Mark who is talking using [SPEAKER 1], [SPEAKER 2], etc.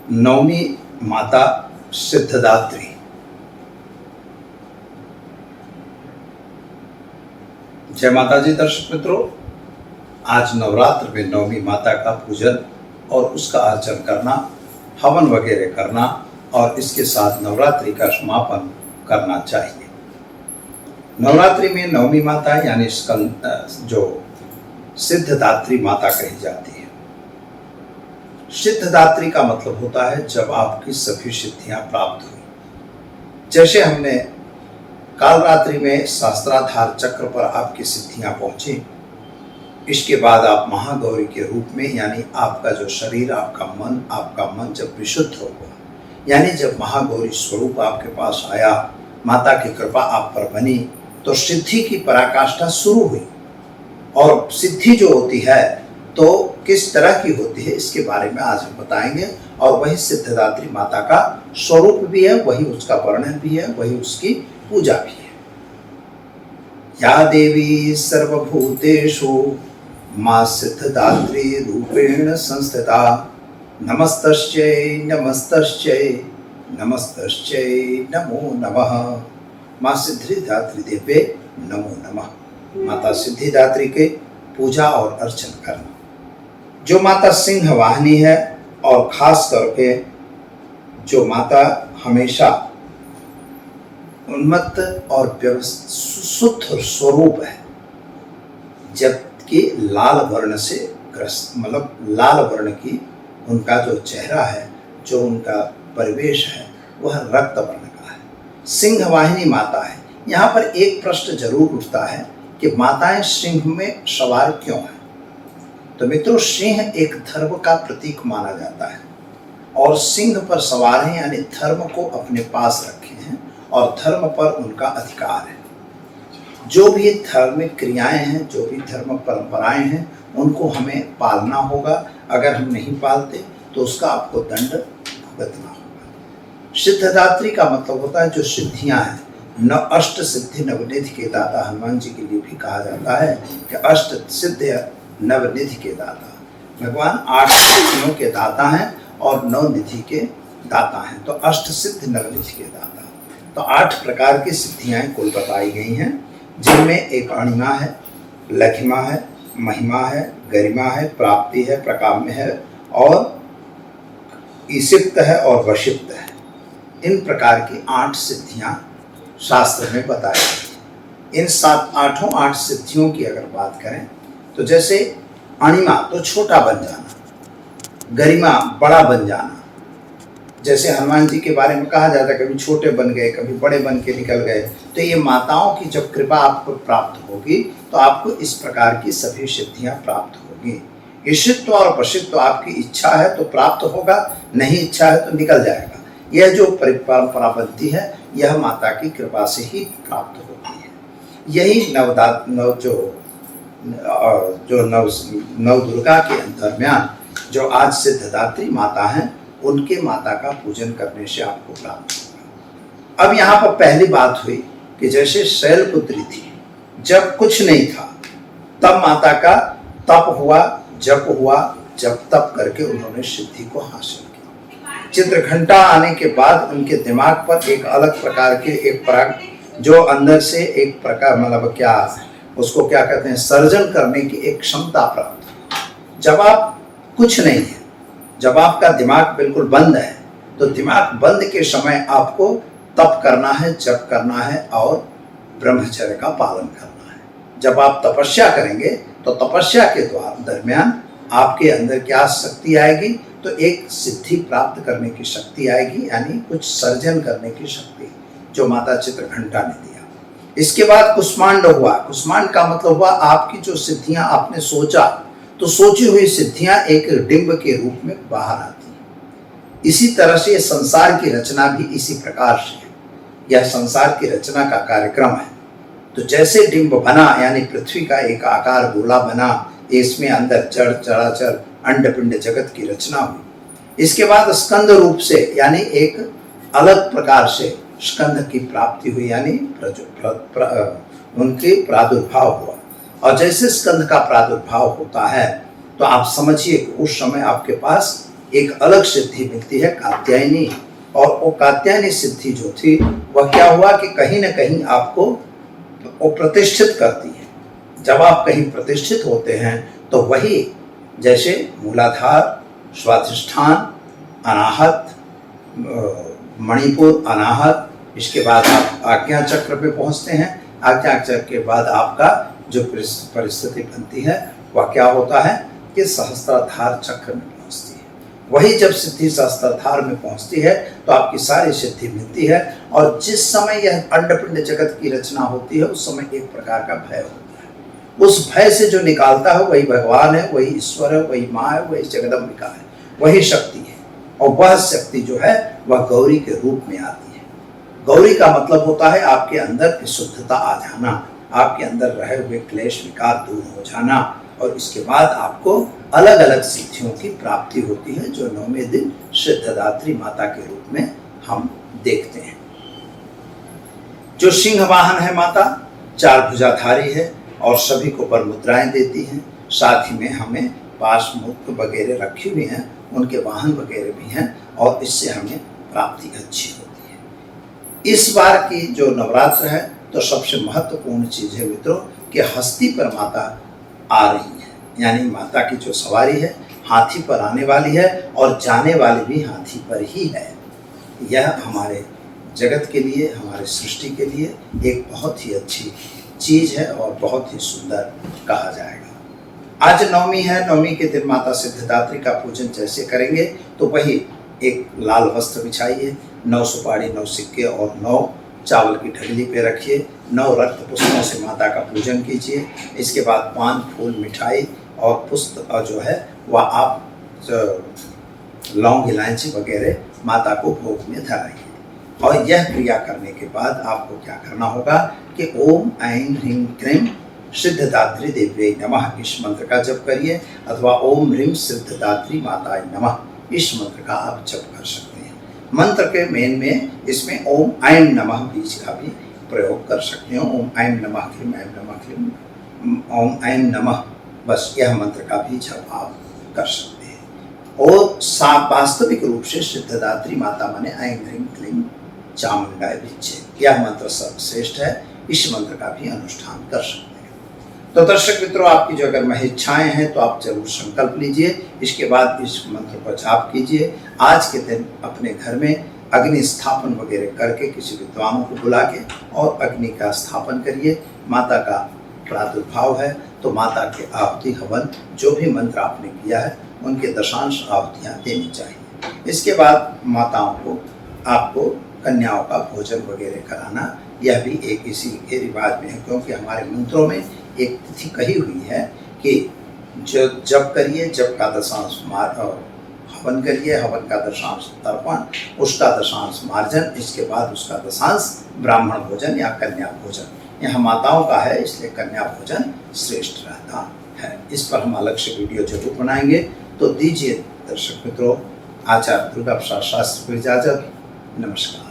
[SPEAKER 1] नवमी माता सिद्धिदात्री। जय माता जी दर्शक मित्रों, आज नवरात्र में नवमी माता का पूजन और उसका अर्चन करना, हवन वगैरह करना और इसके साथ नवरात्रि का समापन करना चाहिए। नवरात्रि में नवमी माता यानी जो सिद्धिदात्री माता कही जाती है। सिद्धिदात्री का मतलब होता है जब आपकी सभी सिद्धियां प्राप्त हुई। जैसे हमने काल रात्रि में शास्त्राधार चक्र पर आपकी सिद्धियां पहुंची, इसके बाद आप महागौरी के रूप में यानी आपका जो शरीर, आपका मन जब विशुद्ध हो गया, यानी जब महागौरी स्वरूप आपके पास आया, माता की कृपा आप पर बनी, तो सिद्धि की पराकाष्ठा शुरू हुई। और सिद्धि जो होती है तो किस तरह की होती है, इसके बारे में आज हम बताएंगे। और वही सिद्धिदात्री माता का स्वरूप भी है, वही उसका वर्णन भी है, वही उसकी पूजा भी है। या देवी सर्वभूतेषु मां सिद्धिदात्री रूपेण संस्थिता, नमस्तस्यै नमस्तस्यै नमस्तस्यै नमो नमः। मां सिद्धिदात्री देवे नमो नमः। माता सिद्धिदात्री के पूजा और अर्चन करना। जो माता सिंह वाहिनी है और खास करके जो माता हमेशा उन्मत्त और शुद्ध स्वरूप है, जबकि लाल वर्ण से ग्रस्त, मतलब लाल वर्ण की उनका जो चेहरा है, जो उनका परिवेश है, वह रक्त वर्ण का है, सिंह वाहिनी माता है। यहाँ पर एक प्रश्न जरूर उठता है कि माताएं सिंह में सवार क्यों हैं? तो मित्रों, सिंह एक धर्म का प्रतीक माना जाता है और सिंह पर सवार हैं, यानी धर्म को अपने पास रखे हैं और धर्म पर उनका अधिकार है। जो भी धार्मिक क्रियाएं हैं, जो भी धर्म परंपराएं हैं, उनको हमें पालना होगा। अगर हम नहीं पालते तो उसका आपको दंड भुगतना होगा। सिद्धिदात्री का मतलब होता है जो सिद्धियां हैं। अष्ट सिद्धि नवनिधि के दाता हनुमान जी के लिए भी कहा जाता है कि अष्ट सिद्धि नवनिधि के दाता। भगवान 8 सिद्धियों के दाता हैं और 9 निधि के दाता हैं, तो अष्ट सिद्धि नवनिधि के दाता। तो 8 प्रकार की सिद्धियां कुल बताई गई हैं, जिनमें एक अणिमा है, लघिमा है, महिमा है, गरिमा है, प्राप्ति है, प्रकाम्य है और ईशिप्त है और वशिप्त है। इन प्रकार की 8 सिद्धियां शास्त्र में बताई गई। इन 8 सिद्धियों की अगर बात करें तो जैसे अणिमा तो छोटा बन जाना, गरिमा बड़ा बन जाना। जैसे हनुमान जी के बारे में कहा जाता है, कभी छोटे बन गए, कभी बड़े बन के निकल गए। तो ये माताओं की जब कृपा आपको प्राप्त होगी तो आपको इस प्रकार की सभी सिद्धियां प्राप्त होगी। ईशित्व और वशित्व आपकी इच्छा है तो प्राप्त होगा, नहीं इच्छा है तो निकल जाएगा। यह जो परंपरा बनती है, यह माता की कृपा से ही प्राप्त होती है। यही नव दुर्गा के दरमियान जो आज सिद्धिदात्री माता हैं, उनके माता का पूजन करने से आपको प्राप्त होगा। अब यहाँ पर पहली बात हुई कि जैसे शैलपुत्री थी, जब कुछ नहीं था तब माता का तप हुआ, जप हुआ, जब तप करके उन्होंने सिद्धि को हासिल किया। चित्रघंटा आने के बाद उनके दिमाग पर एक अलग प्रकार के जो अंदर से एक प्रकार, मतलब क्या उसको क्या कहते हैं, सर्जन करने की एक क्षमता प्राप्त हुई। जब आप कुछ नहीं है, जब आपका दिमाग बिल्कुल बंद है, तो दिमाग बंद के समय आपको तप करना है, जप करना है और ब्रह्मचर्य का पालन करना है। जब आप तपस्या करेंगे तो तपस्या के दरमियान आपके अंदर क्या शक्ति आएगी? तो एक सिद्धि प्राप्त करने की शक्ति आएगी, यानी कुछ सर्जन करने की शक्ति, जो माता चित्रघंटा ने दिया। इसके बाद कुष्मांड हुआ। कुष्मांड का मतलब हुआ आपकी जो सिद्धियां आपने सोचा, तो सोची हुई सिद्धियां एक डिंब के रूप में बाहर आती हैं। इसी तरह से संसार की रचना भी इसी प्रकार से है। यह संसार की रचना का कार्यक्रम है। तो जैसे डिंब बना, यानी पृथ्वी का एक आकार गोला बना, इसमें अंदर जड़ चराचर अंड पिंड जगत की रचना हुई। इसके बाद स्कंद रूप से, यानी एक अलग प्रकार से स्कंद की प्राप्ति हुई, यानी उनके प्रादुर्भाव हुआ। और जैसे स्कंद का प्रादुर्भाव होता है तो आप समझिए कि उस समय आपके पास एक अलग सिद्धि मिलती है कात्यायनी। और वो कात्यायनी सिद्धि जो थी वह क्या हुआ कि कहीं ना कहीं आपको वो प्रतिष्ठित करती है। जब आप कहीं प्रतिष्ठित होते हैं तो वही, जैसे मूलाधार, स्वाधिष्ठान, अनाहत, मणिपुर, अनाहत, इसके बाद आप आज्ञा चक्र पे पहुंचते हैं। आज्ञा चक्र के बाद आपका जो परिस्थिति बनती है वह क्या होता है कि सहस्त्राधार चक्र में पहुंचती है। वही जब सिद्धि सहस्त्राधार में पहुंचती है तो आपकी सारी सिद्धि मिलती है। और जिस समय यह अंडपिंड जगत की रचना होती है उस समय एक प्रकार का भय होता है। उस भय से जो निकालता है वही भगवान है, वही ईश्वर है, वही माँ है, वही जगदम्बिका है, वही शक्ति है। और वह शक्ति जो है वह गौरी के रूप में आती है। गौरी का मतलब होता है आपके अंदर की शुद्धता आ जाना, आपके अंदर रहे हुए क्लेश विकार दूर हो जाना। और इसके बाद आपको अलग अलग सिद्धियों की प्राप्ति होती है, जो 9वें दिन सिद्धदात्री माता के रूप में हम देखते हैं। जो सिंह वाहन है माता, 4 भुजाधारी है और सभी को वर मुद्राएं देती हैं। साथ ही में हमें पास मुक्त वगैरह रखी हुई हैं, उनके वाहन वगैरह भी हैं और इससे हमें प्राप्ति अच्छी होती है। इस बार की जो नवरात्र है तो सबसे महत्वपूर्ण चीज़ है मित्रों कि हस्ती पर माता आ रही है, यानी माता की जो सवारी है हाथी पर आने वाली है और जाने वाली भी हाथी पर ही है। यह हमारे जगत के लिए, हमारे सृष्टि के लिए एक बहुत ही अच्छी चीज़ है और बहुत ही सुंदर कहा जाएगा। आज नवमी है, नवमी के दिन माता सिद्धिदात्री का पूजन जैसे करेंगे तो वही एक लाल वस्त्र बिछाइए, 9 सुपारी, 9 सिक्के और 9 चावल की ढगली पे रखिए, 9 रक्त पुष्पों से माता का पूजन कीजिए। इसके बाद पान, फूल, मिठाई और पुष्प जो है वह आप लौंग, इलायची वगैरह माता को भोग में धराइए। और यह क्रिया करने के बाद आपको क्या करना होगा कि ओम ऐं ह्रीं क्लीं सिद्धिदात्री देव्यै नमः इस मंत्र का जप करिए, अथवा ओम ह्रीं सिद्धिदात्री माताय नमः इस मंत्र का आप जप कर सकते हैं। मंत्र के मेन में इसमें ओम ऐं नमः बीज का भी प्रयोग कर सकते हो। ओम ऐं नमः क्लीं, ऐं नमः क्लीं, ओम ऐं नमः, बस यह मंत्र का भी जप आप कर सकते हैं। और वास्तविक रूप से सिद्धिदात्री माता माने ऐं ह्रीं क्लीं चामुंडाय विच्चे, यह मंत्र सर्वश्रेष्ठ है। इस मंत्र का भी अनुष्ठान कर सकते हैं। तो दर्शक मित्रों, आपकी जो अगर इच्छाएं हैं तो आप जरूर संकल्प लीजिए, इसके बाद इस मंत्र पर जाप कीजिए। आज के दिन अपने घर में अग्नि स्थापन वगैरह करके किसी विद्वानों को बुला के और अग्नि का स्थापन करिए। माता का प्रादुर्भाव है तो माता के आहुति हवन जो भी मंत्र आपने किया है उनके दशांश आहुतियाँ देनी चाहिए। इसके बाद माताओं को आपको कन्याओं का भोजन वगैरह कराना, यह भी एक इसी के रिवाज में है, क्योंकि हमारे मंत्रों में एक तिथि कही हुई है कि जो जप करिए, जप का दशांश हवन करिए, हवन का दशांश तर्पण, उसका दशांश मार्जन, इसके बाद उसका दशांश ब्राह्मण भोजन या कन्या भोजन। यह माताओं का है, इसलिए कन्या भोजन श्रेष्ठ रहता है। इस पर हम अलग से वीडियो जरूर बनाएंगे। तो दीजिए दर्शक मित्रों आचार्य दुर्गा प्रसाद शास्त्री को इजाजत। नमस्कार।